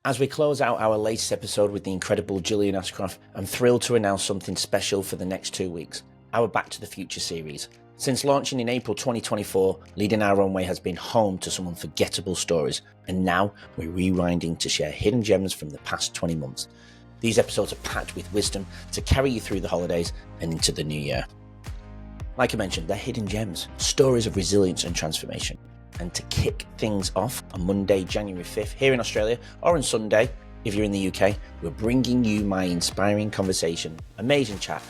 As we close out our latest episode with the incredible Gillian Ashcroft, I'm thrilled to announce something special for the next 2 weeks, our Back to the Future series. Since launching in April 2024, Leading Our Own Way has been home to some unforgettable stories, and now we're rewinding to share hidden gems from the past 20 months. These episodes are packed with wisdom to carry you through the holidays and into the new year. Like I mentioned, they're hidden gems, stories of resilience and transformation. And to kick things off on Monday, January 5th, here in Australia, or on Sunday, if you're in the UK, we're bringing you my inspiring conversation, amazing chat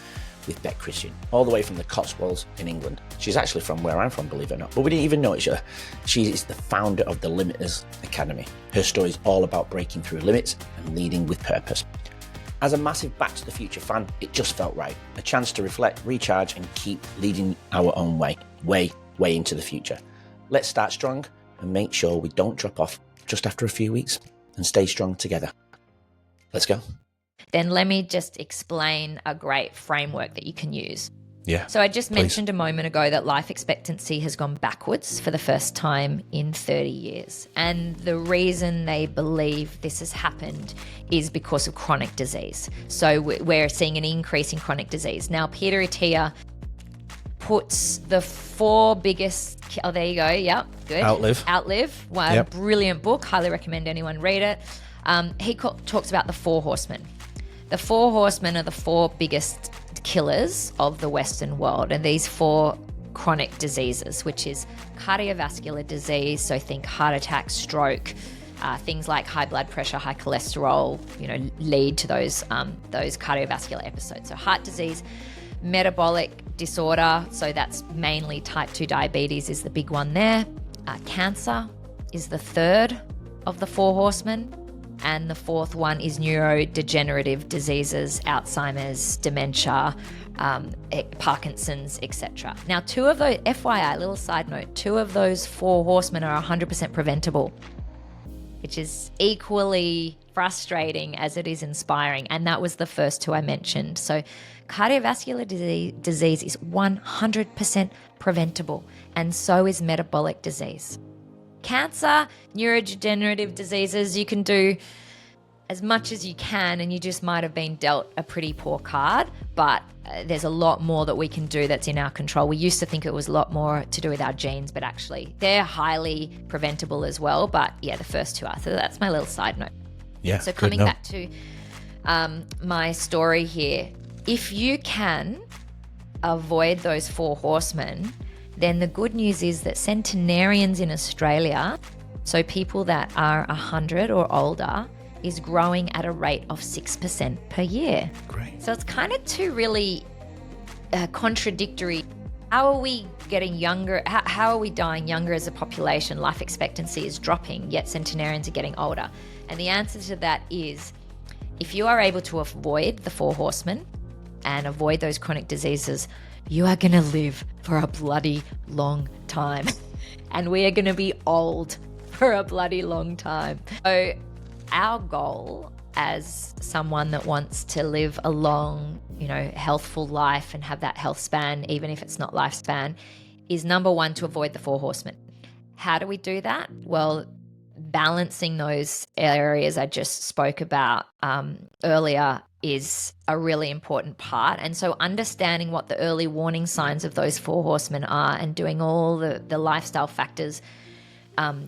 with Beck Christian, all the way from the Cotswolds in England. She's actually from where I'm from, believe it or not, but we didn't even know it's her. She is the founder of the Limitless Academy. Her story is all about breaking through limits and leading with purpose. As a massive Back to the Future fan, it just felt right. A chance to reflect, recharge, and keep leading our own way into the future. Let's start strong and make sure we don't drop off just after a few weeks and stay strong together. Let's go. Then let me just explain a great framework that you can use. Yeah. So I just mentioned a moment ago that life expectancy has gone backwards for the first time in 30 years. And the reason they believe this has happened is because of chronic disease. So we're seeing an increase in chronic disease. Now, Peter Attia puts the 4 biggest, oh, there you go. Yep, good. Outlive. Wow, yep. Brilliant book. Highly recommend anyone read it. He talks about the 4 horsemen. The 4 horsemen are the 4 biggest killers of the Western world, and these 4 chronic diseases, which is cardiovascular disease, so think heart attack, stroke, things like high blood pressure, high cholesterol, lead to those cardiovascular episodes. So heart disease, metabolic disorder, so that's mainly type 2 diabetes is the big one there. Cancer is the 3rd of the 4 horsemen. And the 4th one is neurodegenerative diseases, Alzheimer's, dementia, Parkinson's, etc. Now, 2 of those, FYI, little side note, 2 of those 4 horsemen are 100% preventable, which is equally frustrating as it is inspiring. And that was the first 2 I mentioned. So cardiovascular disease is 100% preventable, and so is metabolic disease. Cancer, neurodegenerative diseases, you can do as much as you can, and you just might have been dealt a pretty poor card, but there's a lot more that we can do that's in our control. We used to think it was a lot more to do with our genes, but actually they're highly preventable as well. But yeah, the first 2 are. So that's my little side note. Yeah. So coming back to my story here, if you can avoid those 4 horsemen, then the good news is that centenarians in Australia, so people that are 100 or older, is growing at a rate of 6% per year. Great. So it's kind of 2 really contradictory. How are we getting younger? How are we dying younger as a population? Life expectancy is dropping, yet centenarians are getting older. And the answer to that is, if you are able to avoid the 4 horsemen and avoid those chronic diseases, you are going to live for a bloody long time. And we are going to be old for a bloody long time. So our goal as someone that wants to live a long, healthful life and have that health span, even if it's not lifespan, is number 1, to avoid the 4 horsemen. How do we do that? Well, balancing those areas I just spoke about earlier is a really important part. And so understanding what the early warning signs of those 4 horsemen are and doing all the lifestyle factors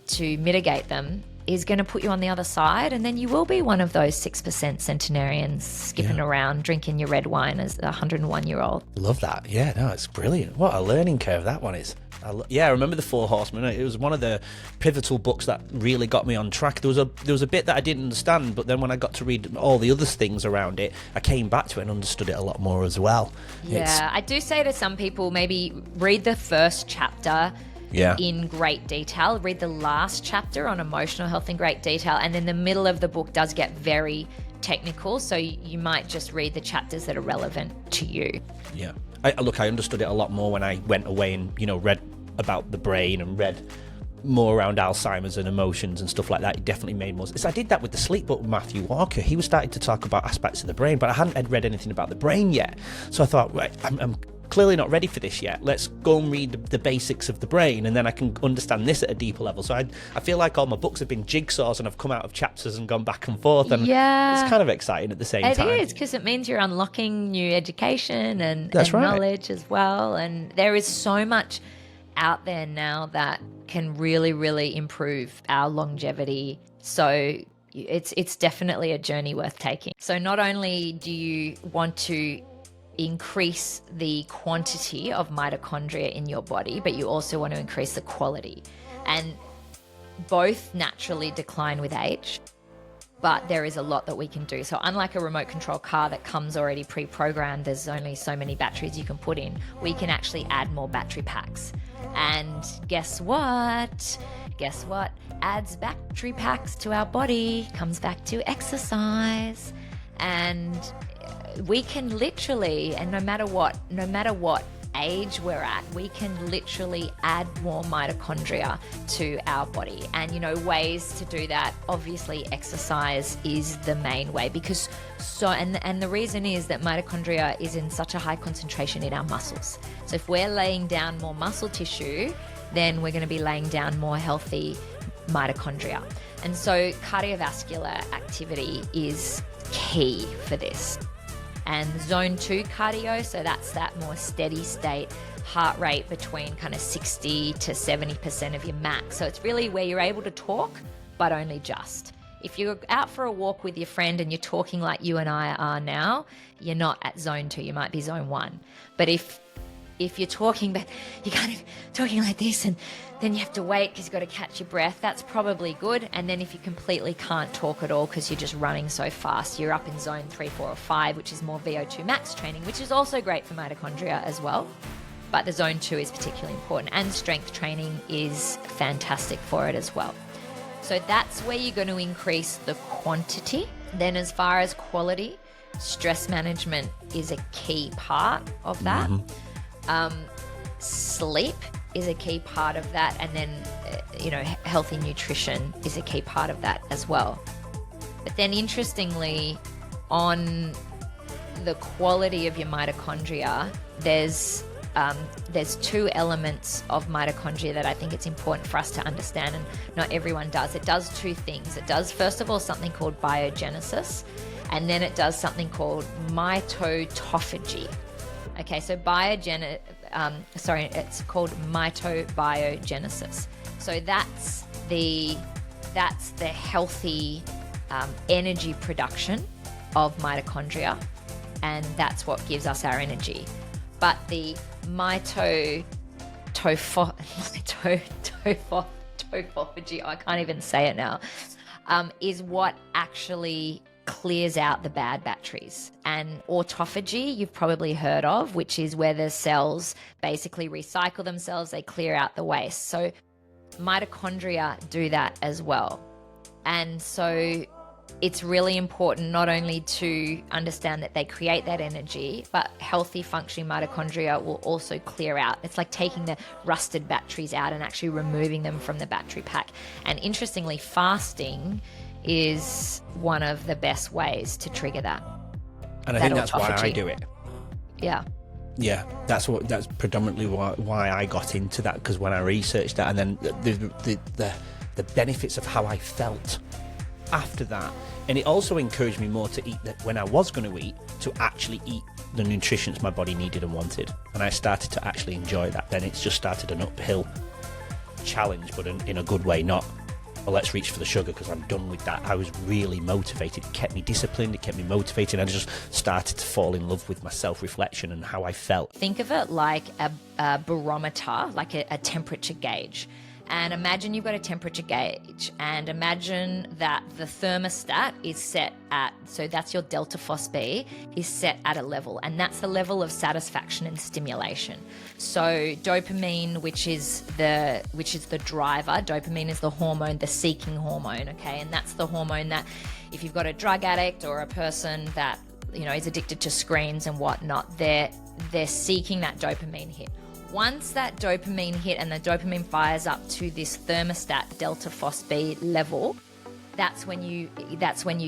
to mitigate them is going to put you on the other side. And then you will be one of those 6% centenarians skipping around, drinking your red wine as a 101-year-old. Love that. Yeah, no, it's brilliant. What a learning curve that one is. I remember the 4 Horsemen. It was one of the pivotal books that really got me on track. There was a bit that I didn't understand, but then when I got to read all the other things around it, I came back to it and understood it a lot more as well. Yeah, I do say to some people, maybe read the first chapter in great detail. Read the last chapter on emotional health in great detail, and then the middle of the book does get very technical, so you might just read the chapters that are relevant to you. Yeah. I understood it a lot more when I went away and, read about the brain and read more around Alzheimer's and emotions and stuff like that. It definitely made more sense. I did that with the sleep book with Matthew Walker. He was starting to talk about aspects of the brain, but I hadn't read anything about the brain yet. So I thought, right, I'm clearly not ready for this yet. Let's go and read the basics of the brain, and then I can understand this at a deeper level. So I feel like all my books have been jigsaws, and I've come out of chapters and gone back and forth, and it's kind of exciting at the same time. It is, because it means you're unlocking new education and That's right. knowledge as well. And there is so much out there now that can really, really improve our longevity. So it's definitely a journey worth taking. So not only do you want to increase the quantity of mitochondria in your body, but you also want to increase the quality. And both naturally decline with age, but there is a lot that we can do. So unlike a remote control car that comes already pre-programmed, there's only so many batteries you can put in, we can actually add more battery packs. And guess what? Adds battery packs to our body, comes back to exercise. And we can literally, and no matter what age we're at, we can literally add more mitochondria to our body. And ways to do that, obviously exercise is the main way, because and the reason is that mitochondria is in such a high concentration in our muscles. So if we're laying down more muscle tissue, then we're going to be laying down more healthy mitochondria. And so cardiovascular activity is key for this. And zone 2 cardio, so that's that more steady state heart rate between kind of 60 to 70% of your max. So it's really where you're able to talk, but only just. If you're out for a walk with your friend and you're talking like you and I are now, you're not at zone 2, you might be zone 1. But if you're talking, but you're kind of talking like this, and then you have to wait because you've got to catch your breath, that's probably good. And then if you completely can't talk at all because you're just running so fast, you're up in zone 3, 4, or 5, which is more VO2 max training, which is also great for mitochondria as well. But the zone 2 is particularly important, and strength training is fantastic for it as well. So that's where you're going to increase the quantity. Then as far as quality, stress management is a key part of that. Sleep is a key part of that, and then healthy nutrition is a key part of that as well. But then interestingly, on the quality of your mitochondria, there's 2 elements of mitochondria that I think it's important for us to understand, and not everyone does. It does 2 things. It does, first of all, something called biogenesis, and then it does something called mitophagy. Okay, so it's called mitobiogenesis. So that's the healthy energy production of mitochondria, and that's what gives us our energy. But the mitophagy, I can't even say it now, is what actually clears out the bad batteries. And autophagy you've probably heard of, which is where the cells basically recycle themselves, they clear out the waste. So mitochondria do that as well. And so it's really important not only to understand that they create that energy, but healthy functioning mitochondria will also clear out. It's like taking the rusted batteries out and actually removing them from the battery pack. And interestingly, fasting is one of the best ways to trigger that. And I think that's why I do it. Yeah. Yeah, that's predominantly why I got into that, because when I researched that, and then the benefits of how I felt after that, and it also encouraged me more to eat that when I was going to eat, to actually eat the nutrients my body needed and wanted, and I started to actually enjoy that. Then it's just started an uphill challenge, but in a good way, not let's reach for the sugar because I'm done with that. I was really motivated. It kept me disciplined, it kept me motivated, and I just started to fall in love with my self-reflection and how I felt. Think of it like a barometer, like a temperature gauge. And imagine you've got a temperature gauge, and imagine that the thermostat is set at, so that's your delta phos-B, is set at a level, and that's the level of satisfaction and stimulation. So dopamine, which is the driver, dopamine is the hormone, the seeking hormone, okay? And that's the hormone that if you've got a drug addict or a person that, is addicted to screens and whatnot, they're seeking that dopamine hit. Once that dopamine hit and the dopamine fires up to this thermostat delta phos-B level, that's when you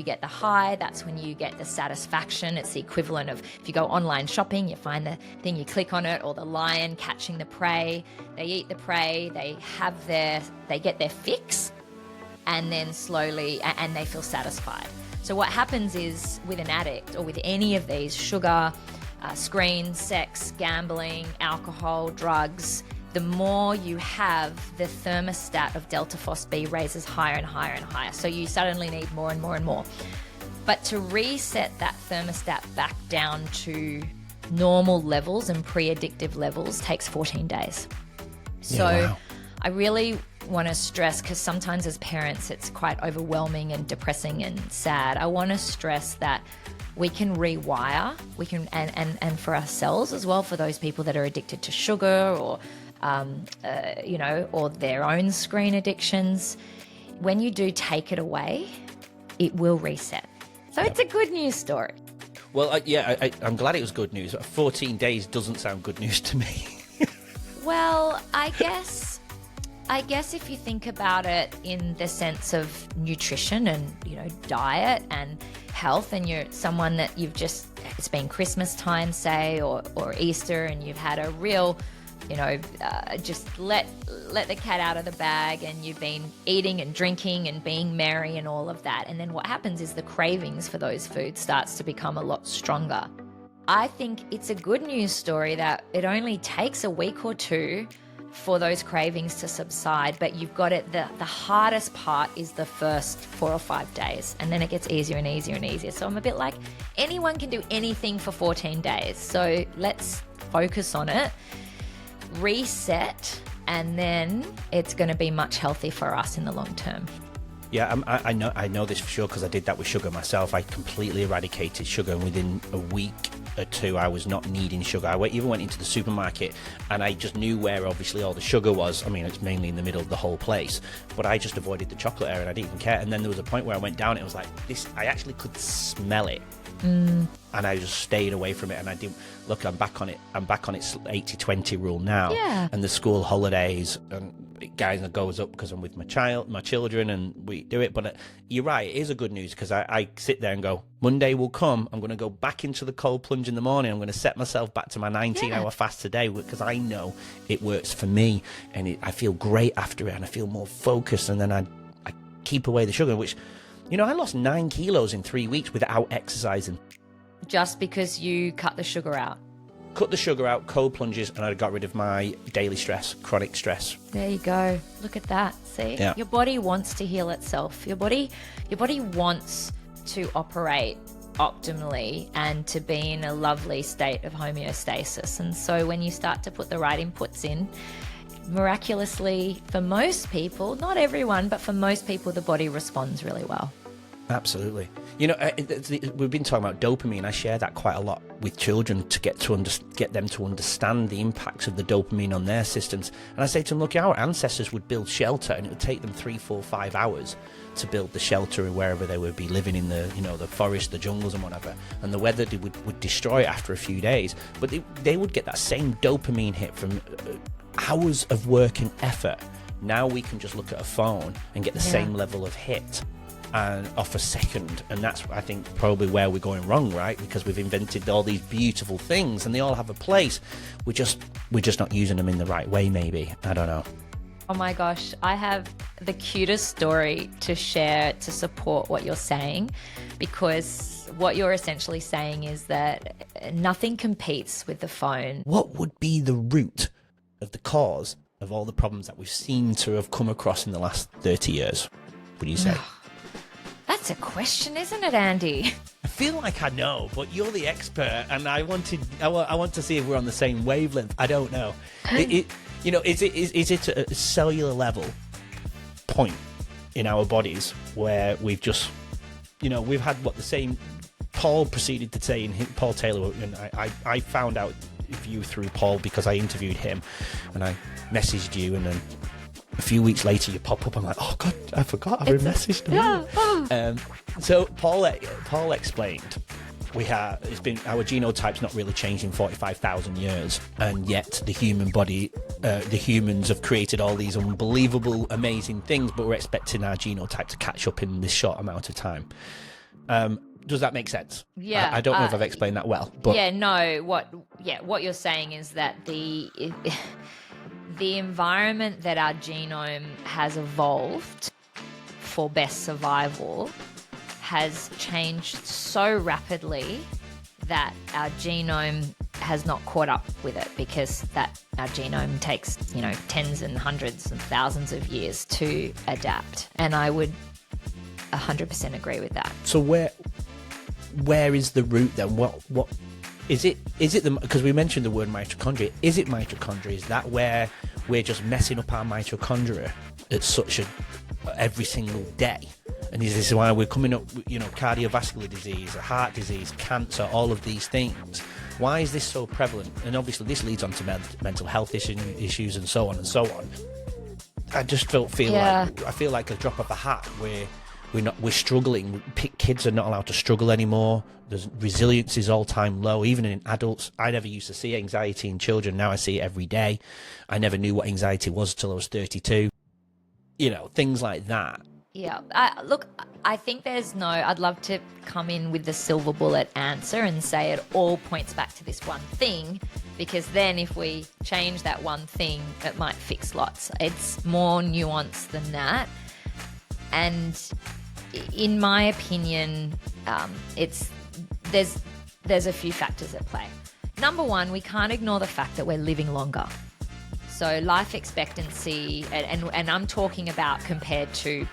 get the high, that's when you get the satisfaction. It's the equivalent of if you go online shopping, you find the thing, you click on it, or the lion catching the prey. They eat the prey, they get their fix, and then slowly, and they feel satisfied. So what happens is with an addict or with any of these, sugar, screens, sex, gambling, alcohol, drugs, the more you have, the thermostat of delta phos-B raises higher and higher and higher. So you suddenly need more and more and more. But to reset that thermostat back down to normal levels and pre-addictive levels takes 14 days. So wow. I really want to stress, because sometimes as parents it's quite overwhelming and depressing and sad. I want to stress that we can rewire, we can, and for ourselves as well, for those people that are addicted to sugar or or their own screen addictions, when you do take it away, it will reset. So it's a good news story. Well, I'm glad it was good news. 14 days doesn't sound good news to me. Well, I guess if you think about it in the sense of nutrition and, diet and health, and you're someone that it's been Christmas time, say, or Easter, and you've had a real, just let the cat out of the bag, and you've been eating and drinking and being merry and all of that. And then what happens is the cravings for those foods starts to become a lot stronger. I think it's a good news story that it only takes a week or two for those cravings to subside, but you've got it. The hardest part is the first 4 or 5 days, and then it gets easier and easier and easier. So I'm a bit like, anyone can do anything for 14 days. So let's focus on it, reset, and then it's going to be much healthier for us in the long term. Yeah, I know this for sure, because I did that with sugar myself. I completely eradicated sugar, and within a week or two I was not needing sugar. I even went into the supermarket and I just knew where obviously all the sugar was. I mean, it's mainly in the middle of the whole place, but I just avoided the chocolate area and I didn't even care. And then there was a point where I went down, it was like this, I actually could smell it. And I just stayed away from it, and I didn't look. I'm back on its 80-20 rule now. Yeah. And the school holidays, and guys, it goes up because I'm with my children, and we do it. But you're right, it is a good news, because I sit there and go, Monday will come, I'm going to go back into the cold plunge in the morning, I'm going to set myself back to my 19-hour fast today, because I know it works for me, and I feel great after it, and I feel more focused, and then I keep away the sugar, which, I lost 9 kilos in 3 weeks without exercising. Just because you cut the sugar out. Cut the sugar out, cold plunges, and I got rid of my daily stress, chronic stress. There you go. Look at that. See? Yeah. Your body wants to heal itself. Your body wants to operate optimally and to be in a lovely state of homeostasis. And so when you start to put the right inputs in, miraculously, for most people, not everyone, but for most people, the body responds really well. Absolutely. We've been talking about dopamine. I share that quite a lot with children to get them to understand the impacts of the dopamine on their systems. And I say to them, look, our ancestors would build shelter, and it would take them 3, 4, 5 hours to build the shelter wherever they would be living in the forest, the jungles and whatever. And the weather would destroy it after a few days. But they would get that same dopamine hit from hours of work and effort. Now we can just look at a phone and get the same level of hit and off a second, and that's, I think, probably where we're going wrong, right? Because we've invented all these beautiful things and they all have a place. We're just not using them in the right way, maybe. I don't know. Oh my gosh, I have the cutest story to share to support what you're saying, because what you're essentially saying is that nothing competes with the phone. What would be the root of the cause of all the problems that we've seen to have come across in the last 30 years, would you say? That's a question, isn't it, Andy? I feel like I know, but you're the expert, and I want to see if we're on the same wavelength. I don't know. Is it a cellular level point in our bodies where we've just, we've had the same Paul proceeded to say, Paul Taylor, and I found out you through Paul because I interviewed him, and I messaged you, and then a few weeks later you pop up. I'm like, oh God, I forgot I messaged him. Yeah. So Paul explained our genotype's not really changed in 45,000 years, and yet the human body, the humans have created all these unbelievable, amazing things, but we're expecting our genotype to catch up in this short amount of time. Does that make sense? Yeah. I don't know if I've explained that well, but yeah, no. What you're saying is that the environment that our genome has evolved for best survival has changed so rapidly that our genome has not caught up with it, because that our genome takes, tens and hundreds and thousands of years to adapt. And I would 100% agree with that. So where is the root then? What is it? Because we mentioned the word mitochondria. Is it mitochondria? Is that where we're just messing up our mitochondria at such every single day? And is this why we're coming up, cardiovascular disease, heart disease, cancer, all of these things? Why is this so prevalent? And obviously this leads on to mental health issues and so on and so on. I just feel like a drop of a hat we're struggling. Kids are not allowed to struggle anymore. There's resilience is all-time low, even in adults. I never used to see anxiety in children. Now I see it every day. I never knew what anxiety was until I was 32. Things like that. Yeah. I think I'd love to come in with the silver bullet answer and say it all points back to this one thing, because then if we change that one thing, it might fix lots. It's more nuanced than that. And in my opinion, there's a few factors at play. Number one, we can't ignore the fact that we're living longer. So life expectancy, and I'm talking about compared to,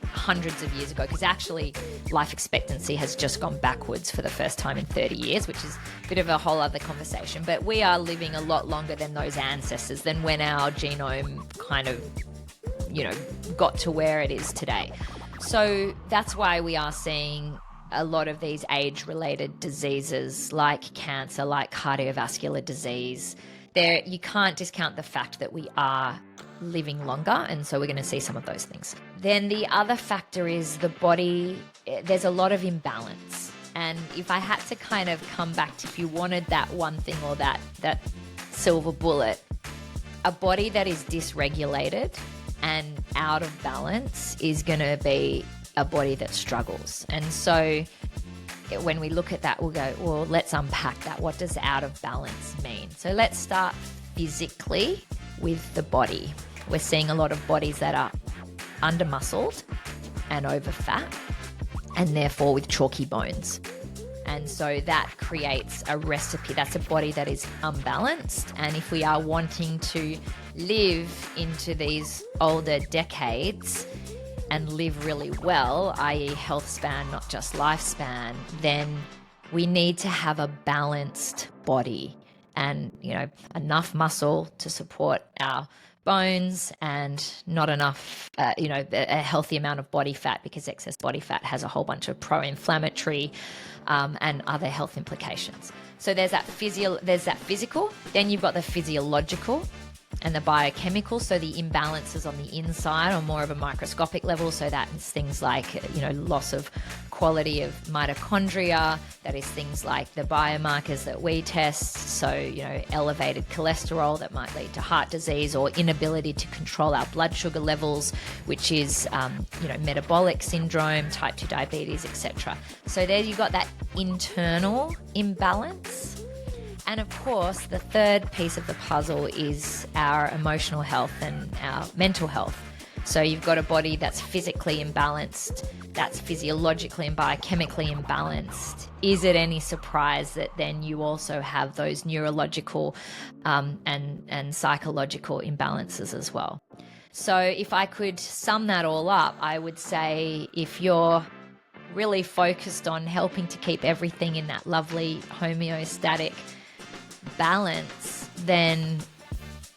hundreds of years ago, because actually life expectancy has just gone backwards for the first time in 30 years, which is a bit of a whole other conversation. But we are living a lot longer than those ancestors, than when our genome kind of, got to where it is today. So that's why we are seeing a lot of these age-related diseases like cancer, like cardiovascular disease. You can't discount the fact that we are living longer, and so we're going to see some of those things. Then the other factor is the body. There's a lot of imbalance. And if I had to kind of come back to, if you wanted that one thing or that silver bullet, a body that is dysregulated and out of balance is going to be a body that struggles. And so when we look at that, we'll go, well, let's unpack that. What does out of balance mean? So let's start physically with the body. We're seeing a lot of bodies that are under-muscled and over-fat, and therefore with chalky bones. And so that creates a recipe. That's a body that is unbalanced. And if we are wanting to live into these older decades and live really well, i.e. health span, not just lifespan, then we need to have a balanced body and, enough muscle to support our bones and not enough, a healthy amount of body fat, because excess body fat has a whole bunch of pro-inflammatory and other health implications. So there's that physical, then you've got the physiological and the biochemical. So the imbalances on the inside on more of a microscopic level. So that is things like, loss of quality of mitochondria. That is things like the biomarkers that we test. So, elevated cholesterol that might lead to heart disease, or inability to control our blood sugar levels, which is, metabolic syndrome, type 2 diabetes, etc. So there you've got that internal imbalance. And of course, the third piece of the puzzle is our emotional health and our mental health. So you've got a body that's physically imbalanced, that's physiologically and biochemically imbalanced. Is it any surprise that then you also have those neurological and psychological imbalances as well? So if I could sum that all up, I would say if you're really focused on helping to keep everything in that lovely homeostatic balance, then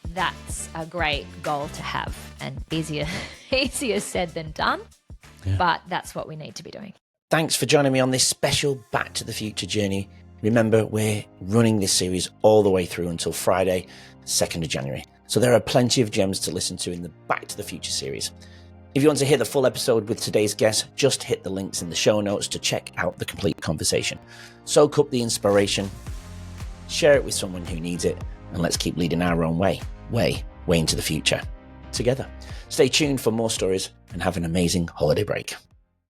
that's a great goal to have, and easier said than done. Yeah. But that's what we need to be doing. Thanks for joining me on this special Back to the Future journey. Remember, we're running this series all the way through until Friday, 2nd of January. So there are plenty of gems to listen to in the Back to the Future series. If you want to hear the full episode with today's guest, just hit the links in the show notes to check out the complete conversation. Soak up the inspiration, share it with someone who needs it, and let's keep leading our own way into the future together. Stay tuned for more stories and have an amazing holiday break.